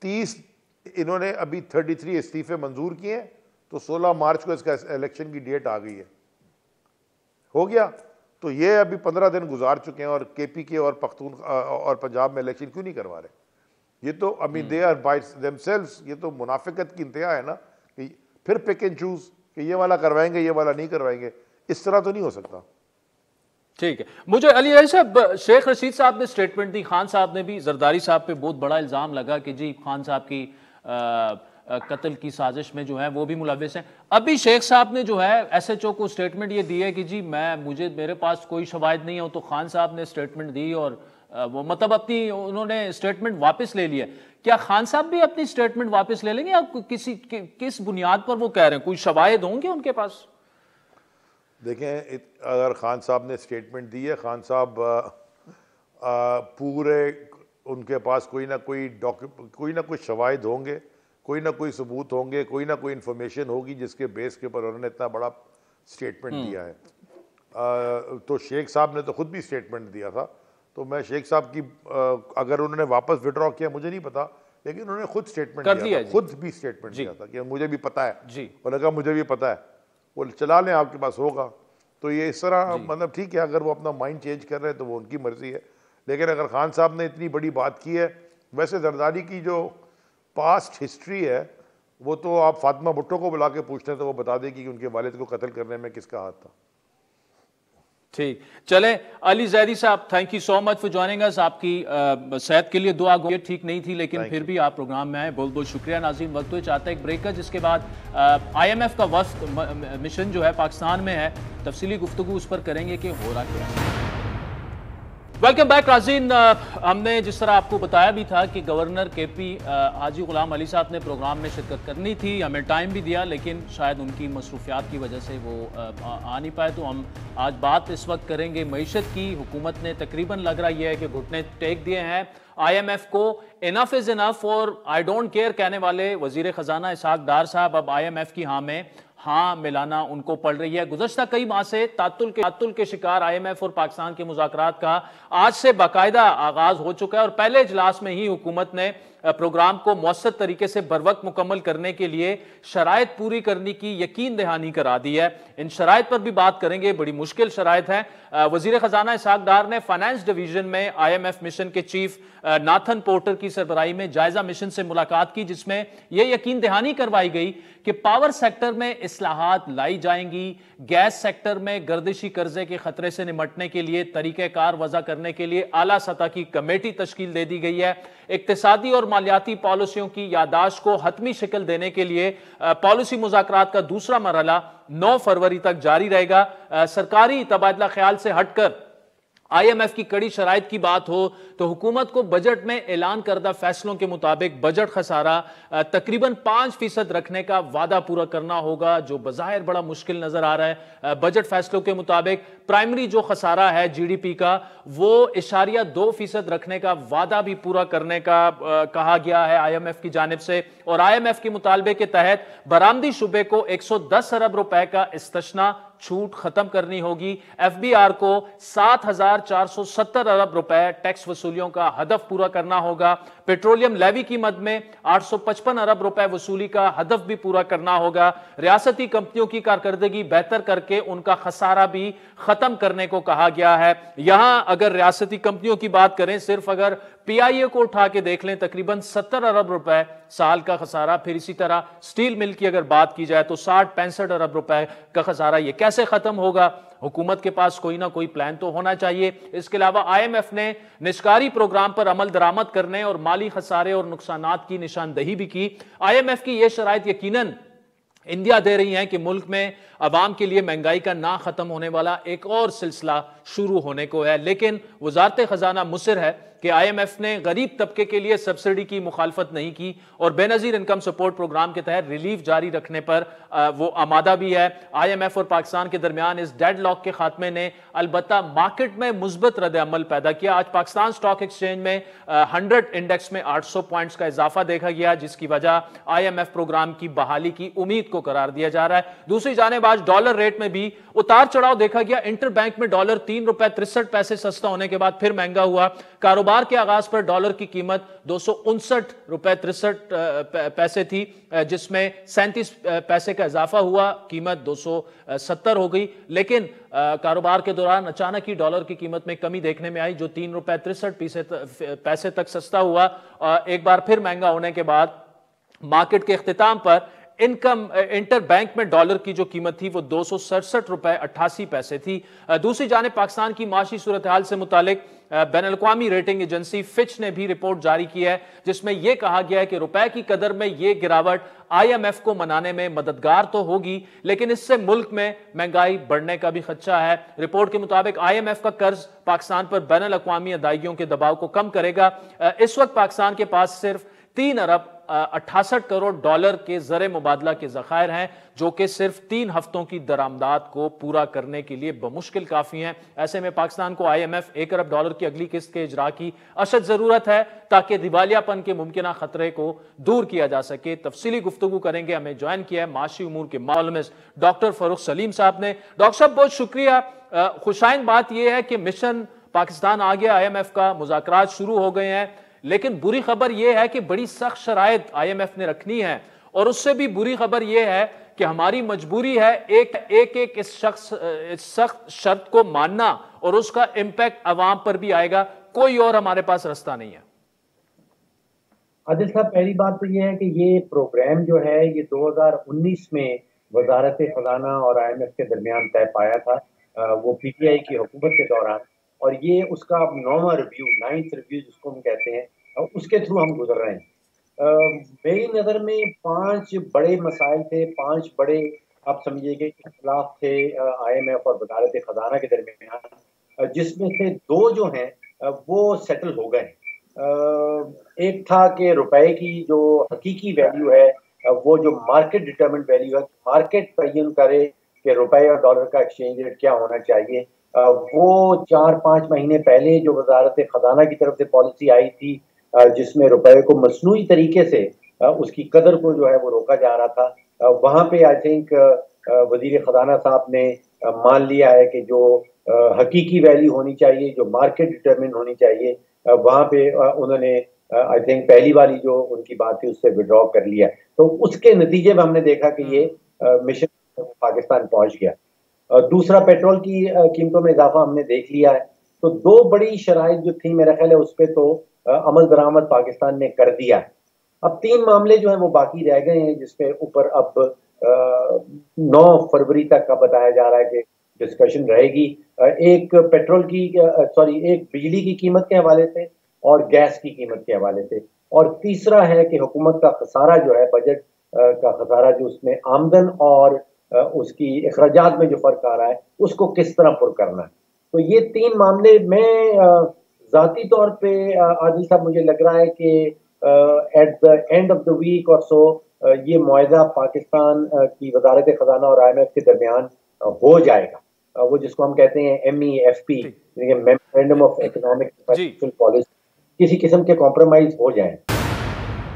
30 इन्होंने अभी 33 इस्तीफे मंजूर किए, तो 16 मार्च को इसका इलेक्शन की डेट आ गई है, हो गया। तो ये अभी 15 दिन गुजार चुके हैं और केपीके और पख्तून और पंजाब में इलेक्शन क्यों नहीं करवा रहे? ये तो अभी दे आर बाय देमसेल्व्स, ये तो मुनाफिकत की इंतहा है ना, कि फिर पिक एंड चूज कि ये वाला करवाएंगे ये वाला नहीं करवाएंगे। इस तरह तो नहीं हो सकता। ठीक है, मुझे अली रईस साहब, शेख रशीद साहब ने स्टेटमेंट दी, खान साहब ने भी, जरदारी साहब पे बहुत बड़ा इल्जाम लगा कि जी खान साहब की कत्ल की साजिश में जो है वो भी मुलविस हैं। अभी शेख साहब ने जो है एसएचओ को स्टेटमेंट ये दी है कि जी मेरे पास कोई शवाहिद नहीं है, तो खान साहब ने स्टेटमेंट दी और वो मतलब अपनी उन्होंने स्टेटमेंट वापस ले लिया। क्या खान साहब भी अपनी स्टेटमेंट वापस ले लेंगे या किस बुनियाद पर वो कह रहे हैं? कोई शवाहिद होंगे उनके पास? देखें, अगर खान साहब ने स्टेटमेंट दी है, खान साहब पूरे उनके पास कोई ना कोई शवाहिद होंगे, कोई ना कोई सबूत होंगे, कोई ना कोई इंफॉर्मेशन होगी जिसके बेस के ऊपर उन्होंने इतना बड़ा स्टेटमेंट दिया है। तो शेख साहब ने तो खुद भी स्टेटमेंट दिया था, तो मैं शेख साहब की अगर उन्होंने वापस विड्रॉ किया मुझे नहीं पता, लेकिन उन्होंने खुद स्टेटमेंट दिया था, खुद भी स्टेटमेंट दिया था कि मुझे भी पता है जी, और लगा मुझे भी पता है, वो चला लें, आपके पास होगा। तो ये इस तरह मतलब ठीक है, अगर वो अपना माइंड चेंज कर रहे हैं तो वो उनकी मर्जी है। लेकिन अगर खान साहब ने इतनी बड़ी बात की है, वैसे जरदारी की जो पास्ट हिस्ट्री है वो तो आप फातिमा भुट्टो को बुला के पूछते हैं तो वो बता देगी कि उनके वालिद को कत्ल करने में किसका हाथ था। ठीक, चले अली जैदी साहब, thank you so much for joining us. आपकी सेहत के लिए दुआ, ये ठीक नहीं थी लेकिन फिर भी आप प्रोग्राम में आए, बहुत बहुत शुक्रिया। नाज़रीन, वक्त चाहता है एक ब्रेक का, जिसके बाद IMF का वफ्द मिशन जो है पाकिस्तान में है, तफसीली गुफ्तगू उस पर करेंगे कि हो रहा क्या है। वेलकम बैक नाज़रीन, हमने जिस तरह आपको बताया भी था कि गवर्नर KP हाजी गुलाम अली साहब ने प्रोग्राम में शिरकत करनी थी, हमें टाइम भी दिया लेकिन शायद उनकी मसरूफियात की वजह से वो आ नहीं पाए। तो हम आज बात इस वक्त करेंगे मईशत की। हुकूमत ने तकरीबन लग रहा यह है कि घुटने टेक दिए हैं IMF को। इनफ इज इनफ और आई डोंट केयर कहने वाले वजीर खजाना इसहाक डार साहब अब IMF की हाँ मिलाना उनको पड़ रही है। गुज़श्ता कई माह से तातुल के शिकार IMF और पाकिस्तान के मुज़ाकरात का आज से बाकायदा आगाज हो चुका है और पहले इजलास में ही हुकूमत ने प्रोग्राम को मौसर तरीके से बर वक्त मुकम्मल करने के लिए शराइत पूरी करने की यकीन दहानी करा दी है। इन शराइत पर भी बात करेंगे, बड़ी मुश्किल शराइत है। वजीर खजाना इसहाक डार ने फाइनेंस डिवीजन में IMF मिशन के चीफ नाथन पोर्टर की सरबराही में जायजा मिशन से मुलाकात की, जिसमें यह यकीन दहानी करवाई गई कि पावर सेक्टर में इस्लाहात लाई जाएंगी, गैस सेक्टर में गर्दिशी कर्जे के खतरे से निपटने के लिए तरीक़ेकार वज़ा करने के लिए आला सतह की कमेटी तश्कील दे दी गई है। इक्तिसादी और मालियाती पॉलिसियों की यादाश्त को हतमी शक्ल देने के लिए पॉलिसी मुज़ाकरात का दूसरा मरहला 9 फरवरी तक जारी रहेगा। सरकारी तबादला ख्याल से हटकर IMF की कड़ी शराइत की बात हो तो हुकूमत को बजट में ऐलान करदा फैसलों के मुताबिक बजट खसारा तकरीबन 5% रखने का वादा पूरा करना होगा, जो बज़ाहिर बड़ा मुश्किल नजर आ रहा है। बजट फैसलों के मुताबिक प्राइमरी जो खसारा है GDP का वो 0.2% रखने का वादा भी पूरा करने का कहा गया है IMF की जानिब से। और IMF के मुतालबे के तहत बरामदी शुबे को 110 अरब रुपए का इस्तिस्ना छूट खत्म करनी होगी। FBR को 7,470 अरब रुपए टैक्स वसूलियों का हदफ पूरा करना होगा। पेट्रोलियम लेवी की मद में 855 अरब रुपए वसूली का हदफ भी पूरा करना होगा। रियासती कंपनियों की कारकर्दगी बेहतर करके उनका खसारा भी खत्म करने को कहा गया है। यहां अगर रियासती कंपनियों की बात करें, सिर्फ अगर PIA को उठा के देख लें तकरीबन 70 अरब रुपए साल का खसारा। फिर इसी तरह स्टील मिल की अगर बात की जाए तो 60-65 अरब रुपए का खसारा। ये कैसे खत्म होगा? हुकूमत के पास कोई ना कोई प्लान तो होना चाहिए। इसके अलावा IMF ने निष्कारी प्रोग्राम पर अमल दरामद करने और माली खसारे और नुकसानात की निशानदही भी की। IMF की यह शराइत यकीनन इंडिया दे रही है कि मुल्क में अवाम के लिए महंगाई का ना खत्म होने वाला एक और सिलसिला शुरू होने को है। लेकिन वजारत खजाना मुसिर है कि IMF ने गरीब तबके के लिए सब्सिडी की मुखालफत नहीं की और बेनजीर इनकम सपोर्ट प्रोग्राम के तहत रिलीफ जारी रखने पर वो आमादा भी है। IMF और पाकिस्तान के दरमियान इस डेडलॉक के खात्मे ने अलबत्ता मार्केट में मुस्बत रद्द-ए-अमल पैदा किया। आज पाकिस्तान स्टॉक एक्सचेंज में 100 इंडेक्स में 800 पॉइंट्स का इजाफा देखा गया, जिसकी वजह IMF प्रोग्राम की बहाली की उम्मीद को करार दिया जा रहा है। दूसरी जानिब आज डॉलर रेट में भी उतार चढ़ाव देखा गया। इंटर बैंक में डॉलर ₹3.63 सस्ता होने के बाद फिर महंगा हुआ। कारोबार के आगाज पर डॉलर की कीमत ₹259.63 थी, जिसमें 37 पैसे का इजाफा हुआ, कीमत 270 हो गई। लेकिन कारोबार के दौरान अचानक ही डॉलर की कीमत में कमी देखने में आई, जो ₹3.63 तक सस्ता हुआ। एक बार फिर महंगा होने के बाद मार्केट के इख्तिताम पर इंटर बैंक में डॉलर की जो कीमत थी वो ₹267.88 थी। दूसरी जानिब पाकिस्तान की माशी सूरत हाल से मुतालिक बैनुल-अक़वामी रेटिंग एजेंसी फिच ने भी रिपोर्ट जारी की है, जिसमें यह कहा गया है कि रुपए की कदर में यह गिरावट IMF को मनाने में मददगार तो होगी, लेकिन इससे मुल्क में महंगाई बढ़ने का भी खदशा है। रिपोर्ट के मुताबिक IMF का कर्ज पाकिस्तान पर बैनुल-अक़वामी अदायगियों के दबाव को कम करेगा। इस वक्त पाकिस्तान के पास सिर्फ $3.68 के ज़र मुबादला के ज़खायर हैं, जो कि सिर्फ 3 हफ्तों की दरामदात को पूरा करने के लिए बमुश्किल काफ़ी हैं। ऐसे में पाकिस्तान को IMF $1 अरब की अगली किस्त के इजरा की अशद ज़रूरत है, ताकि दिवालियापन के मुमकिन खतरे को दूर किया जा सके। तफसीली गुफ्तगू करेंगे। हमें ज्वाइन किया है माशी उमूर के मालूमिस्ट डॉक्टर फरूख सलीम साहब ने। डॉक्टर साहब बहुत शुक्रिया। खुशाइन बात यह है कि मिशन पाकिस्तान आ गया, IMF का मुज़ाकरात शुरू हो गए हैं, लेकिन बुरी खबर यह है कि बड़ी सख्त शराइत IMF ने रखनी है, और उससे भी बुरी खबर यह है कि हमारी मजबूरी है एक इस सख्त शर्त को मानना, और उसका इंपैक्ट अवाम पर भी आएगा। कोई और हमारे पास रास्ता नहीं है। आदिल साहब, पहली बात तो यह है कि ये प्रोग्राम जो है ये 2019 में वजारत खजाना और IMF के दरमियान तय पाया था, वो PTI की हुकूमत के दौरान, और ये उसका 9वां रिव्यू, 9th रिव्यू जिसको हम कहते हैं, उसके थ्रू हम गुजर रहे हैं। मेरी नज़र में 5 बड़े मसाइल थे, 5 बड़े आप समझिए इख्तिलाफ थे IMF और वजारत खजाना के दरमियान, जिसमें से 2 जो हैं वो सेटल हो गए। एक था कि रुपए की जो हकीकी वैल्यू है, वो जो मार्केट डिटरमिन्ड वैल्यू है, मार्केट तयन करे कि रुपए और डॉलर का एक्सचेंज रेट क्या होना चाहिए। वो 4-5 महीने पहले जो वजारत खजाना की तरफ से पॉलिसी आई थी, जिसमें रुपए को मसनूई तरीके से उसकी कदर को जो है वो रोका जा रहा था, वहाँ पे आई थिंक वजीर खजाना साहब ने मान लिया है कि जो हकीकी वैल्यू होनी चाहिए, जो मार्केट डिटरमिन होनी चाहिए, वहाँ पे उन्होंने आई थिंक पहली वाली जो उनकी बात थी उससे विड्रॉ कर लिया। तो उसके नतीजे में हमने देखा कि ये मिशन पाकिस्तान पहुंच गया। दूसरा, पेट्रोल की कीमतों में इजाफा हमने देख लिया है। तो 2 बड़ी शराइत जो थी, मेरा ख्याल है उस पर तो अमल दरामद पाकिस्तान ने कर दिया है। अब 3 मामले जो हैं वो बाकी रह गए हैं, जिसपे ऊपर अब 9 फरवरी तक का बताया जा रहा है कि डिस्कशन रहेगी। एक पेट्रोल की एक बिजली की कीमत के हवाले से और गैस की कीमत के हवाले से, और तीसरा है कि हुकूमत का खसारा जो है, बजट का खसारा, जो उसमें आमदन और उसकी अखराजात में जो फर्क आ रहा है, उसको किस तरह पुर करना है। तो ये 3 मामले में जाती तौर पे आदिल साहब मुझे लग रहा है कि at the end of the week और सो ये मुआहदा पाकिस्तान की वजारत खजाना और IMF के दरमियान हो जाएगा। वो जिसको हम कहते हैं MEFP, memorandum of economic policy, किसी किस्म के कॉम्प्रोमाइज हो जाए।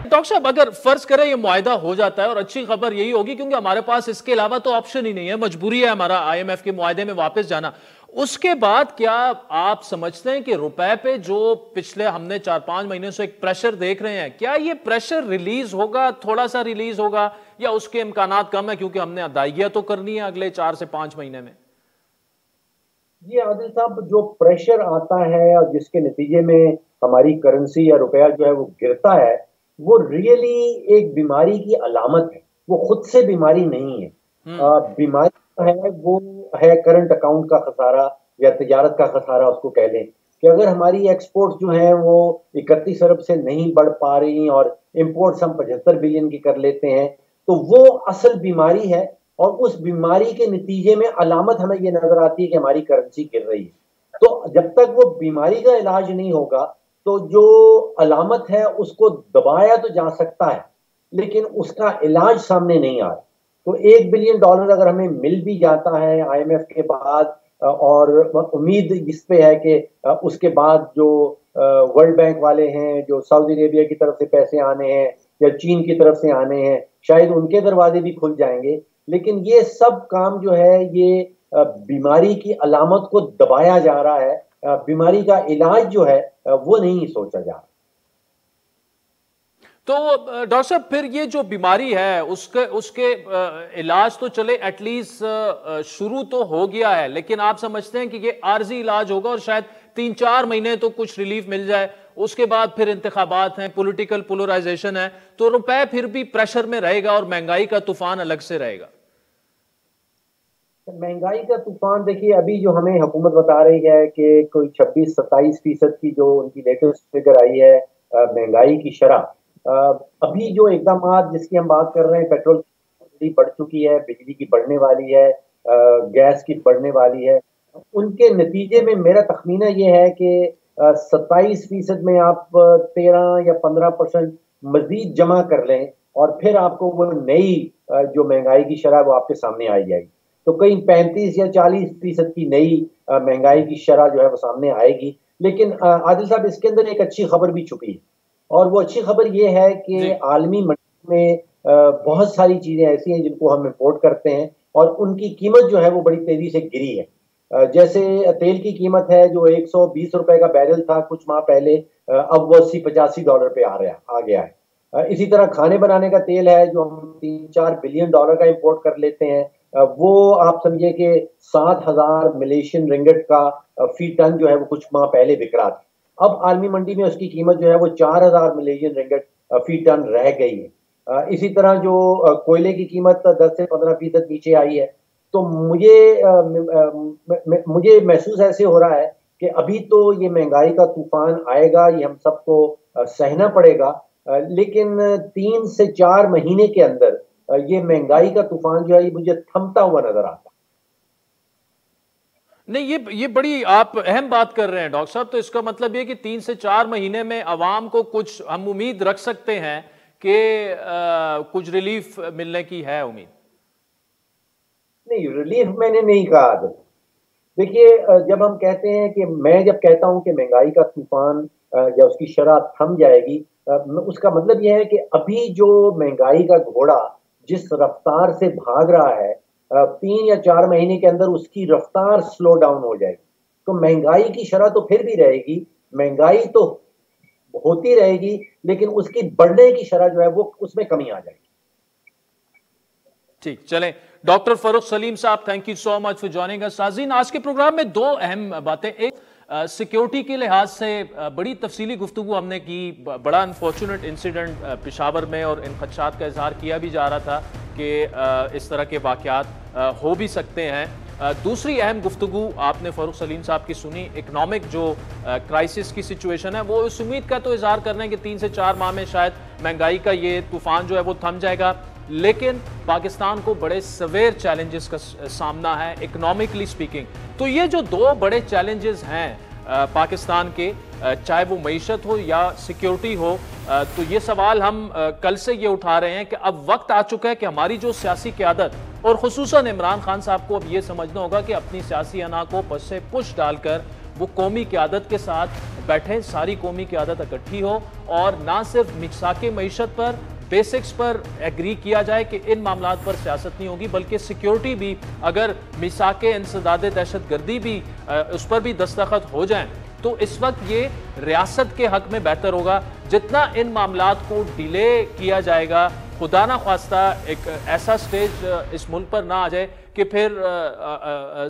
डॉक्टर साहब, अगर फर्ज करें ये मुआहदा हो जाता है, और अच्छी खबर यही होगी क्योंकि हमारे पास इसके अलावा तो ऑप्शन ही नहीं है, मजबूरी है हमारा IMF के मुआहदे में वापस जाना, उसके बाद क्या आप समझते हैं कि रुपए पे जो पिछले हमने 4-5 महीने से एक प्रेशर देख रहे हैं, क्या ये प्रेशर रिलीज होगा, थोड़ा सा रिलीज होगा, या उसके इम्कानात कम है क्योंकि हमने अदायगियां तो करनी है अगले 4 से 5 महीने में? ये आदिल साहब, जो प्रेशर आता है और जिसके नतीजे में हमारी करेंसी या रुपया जो है वो गिरता है, वो रियली एक बीमारी की अलामत है। वो खुद से बीमारी नहीं है। बीमारी है वो है करंट अकाउंट का खसारा या तिजारत का खसारा, उसको कह लें कि अगर हमारी एक्सपोर्ट जो है वो 31 अरब से नहीं बढ़ पा रही और इंपोर्ट्स हम 75 बिलियन की कर लेते हैं, तो वो असल बीमारी है। और उस बीमारी के नतीजे में अलामत हमें ये नजर आती है कि हमारी करेंसी गिर रही है। तो जब तक वो बीमारी का इलाज नहीं होगा, तो जो अलामत है उसको दबाया तो जा सकता है, लेकिन उसका इलाज सामने नहीं आ रहा। तो $1 बिलियन अगर हमें मिल भी जाता है IMF के बाद, और उम्मीद इस पे है कि उसके बाद जो वर्ल्ड बैंक वाले हैं, जो सऊदी अरेबिया की तरफ से पैसे आने हैं या चीन की तरफ से आने हैं, शायद उनके दरवाजे भी खुल जाएंगे। लेकिन ये सब काम जो है ये बीमारी की अलामत को दबाया जा रहा है, बीमारी का इलाज जो है वो नहीं सोचा जा रहा। तो डॉक्टर साहब, फिर ये जो बीमारी है उसके इलाज तो चले एटलीस्ट शुरू तो हो गया है, लेकिन आप समझते हैं कि ये आर्जी इलाज होगा और शायद 3-4 महीने तो कुछ रिलीफ मिल जाए, उसके बाद फिर इंतखाबात हैं, पॉलिटिकल पोलराइजेशन है, तो रुपए फिर भी प्रेशर में रहेगा और महंगाई का तूफान अलग से रहेगा? महंगाई का तूफान देखिए, अभी जो हमें हुकूमत बता रही है कि कोई 26-27% की जो उनकी लेटेस्ट फिगर आई है महंगाई की शरह, अभी जो इकदाम जिसकी हम बात कर रहे हैं, पेट्रोल की बढ़ चुकी है, बिजली की बढ़ने वाली है, गैस की बढ़ने वाली है, उनके नतीजे में मेरा तखमीना ये है कि 27% में आप 13 या 15% मजीद जमा कर लें और फिर आपको वो नई जो महंगाई की शरह वो आपके सामने आई जाएगी। तो कहीं 35 या 40% की नई महंगाई की शरह जो है वो सामने आएगी। लेकिन आदिल साहब, इसके अंदर एक अच्छी खबर भी छुपी है, और वो अच्छी खबर ये है कि आलमी मंडी में बहुत सारी चीजें ऐसी हैं जिनको हम इंपोर्ट करते हैं और उनकी कीमत जो है वो बड़ी तेजी से गिरी है। जैसे तेल की कीमत है जो $120 का बैरल था कुछ माह पहले, अब वो $80-85 पे आ गया है। इसी तरह खाने बनाने का तेल है जो हम $3-4 बिलियन का इंपोर्ट कर लेते हैं, वो आप समझिए कि 7,000 मलेशियन रिंगिट का फी टन जो है वो कुछ माह पहले बिक रहा था। अब आलमी मंडी में उसकी कीमत जो है वो 4,000 मलेशियन रिंगिट फी टन रह गई है। इसी तरह जो कोयले की कीमत 10 से 15% नीचे आई है। तो मुझे महसूस ऐसे हो रहा है कि अभी तो ये महंगाई का तूफान आएगा, ये हम सबको सहना पड़ेगा, लेकिन 3 से 4 महीने के अंदर ये महंगाई का तूफान जो है ये मुझे थमता हुआ नजर आता है। नहीं, ये बड़ी आप अहम बात कर रहे हैं डॉक्टर साहब। तो इसका मतलब ये कि 3 से 4 महीने में आवाम को कुछ हम उम्मीद रख सकते हैं कि कुछ रिलीफ मिलने की है उम्मीद? नहीं, रिलीफ मैंने नहीं कहा। देखिए, जब हम कहते हैं कि मैं जब कहता हूं कि महंगाई का तूफान या उसकी शरह थम जाएगी, उसका मतलब यह है कि अभी जो महंगाई का घोड़ा जिस रफ्तार से भाग रहा है, 3 या 4 महीने के अंदर उसकी रफ्तार स्लो डाउन हो जाएगी। तो महंगाई की शरह तो फिर भी रहेगी, महंगाई तो होती रहेगी, लेकिन उसकी बढ़ने की शरह जो है वो उसमें कमी आ जाएगी। ठीक, चलें। डॉक्टर फरूख सलीम साहब, thank you so much for joining us. नाज़रीन, आज के प्रोग्राम में 2 अहम बातें, एक सिक्योरिटी के लिहाज से बड़ी तफसीली गुफ्तगू हमने की। बड़ा अनफॉर्चुनेट इंसिडेंट पेशावर में, और इन खदशात का इजहार किया भी जा रहा था कि इस तरह के वाक़यात हो भी सकते हैं। दूसरी अहम गुफ्तगू आपने फरूख सलीम साहब की सुनी, इकनॉमिक जो क्राइसिस की सिचुएशन है, वो इस उम्मीद का तो इजहार कर रहे हैं कि 3 से 4 माह में शायद महंगाई का ये तूफान जो है वो थम जाएगा, लेकिन पाकिस्तान को बड़े सवेर चैलेंजेस का सामना है इकोनॉमिकली स्पीकिंग। तो ये जो 2 बड़े चैलेंजेस हैं पाकिस्तान के, चाहे वो मईशत हो या सिक्योरिटी हो, तो ये सवाल हम कल से ये उठा रहे हैं कि अब वक्त आ चुका है कि हमारी जो सियासी क़यादत, और खुसूसन इमरान खान साहब को अब ये समझना होगा कि अपनी सियासी अना को पस से पुश डालकर वो कौमी क़यादत के साथ बैठे, सारी कौमी क़यादत इकट्ठी हो और ना सिर्फ मिसाके मईशत पर, बेसिक्स पर एग्री किया जाए कि इन मामलात पर सियासत नहीं होगी, बल्कि सिक्योरिटी भी, अगर मिसाके इंसदादे दहशतगर्दी भी उस पर भी दस्तखत हो जाएं, तो इस वक्त ये रियासत के हक में बेहतर होगा। जितना इन मामलात को डिले किया जाएगा, खुदा ना ख्वास्ता एक ऐसा स्टेज इस मुल्क पर ना आ जाए कि फिर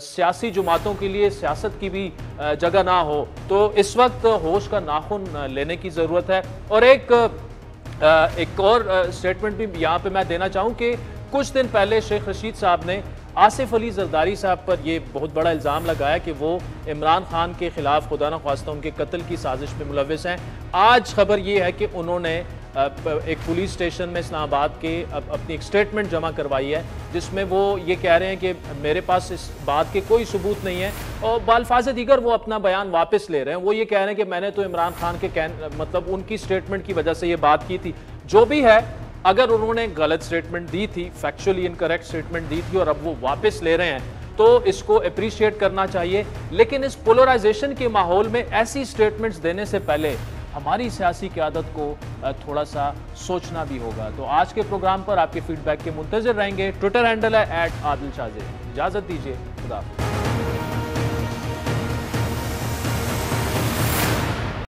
सियासी जुमातों के लिए सियासत की भी जगह ना हो। तो इस वक्त होश का नाखून लेने की ज़रूरत है। और एक और स्टेटमेंट भी यहाँ पे मैं देना चाहूँ कि कुछ दिन पहले शेख रशीद साहब ने आसिफ अली जरदारी साहब पर यह बहुत बड़ा इल्ज़ाम लगाया कि वो इमरान खान के खिलाफ खुदा न ख्वास्ता उनके कत्ल की साजिश में मुलव्विस हैं। आज खबर यह है कि उन्होंने एक पुलिस स्टेशन में इस्लामाबाद के अपनी एक स्टेटमेंट जमा करवाई है, जिसमें वो ये कह रहे हैं कि मेरे पास इस बात के कोई सबूत नहीं है, और बाल्फाज़ दीगर वो अपना बयान वापस ले रहे हैं। वो ये कह रहे हैं कि मैंने तो इमरान खान के मतलब उनकी स्टेटमेंट की वजह से ये बात की थी। जो भी है, अगर उन्होंने गलत स्टेटमेंट दी थी, फैक्चुअली इनकरेक्ट स्टेटमेंट दी थी, और अब वो वापस ले रहे हैं, तो इसको अप्रिशिएट करना चाहिए। लेकिन इस पोलराइजेशन के माहौल में ऐसी स्टेटमेंट्स देने से पहले हमारी सियासी क़यादत को थोड़ा सा सोचना भी होगा। तो आज के प्रोग्राम पर आपके फीडबैक के मुंतज़िर रहेंगे। ट्विटर हैंडल है @आदिल शाहज़ेब। इजाज़त दीजिए, खुदा हाफ़िज़।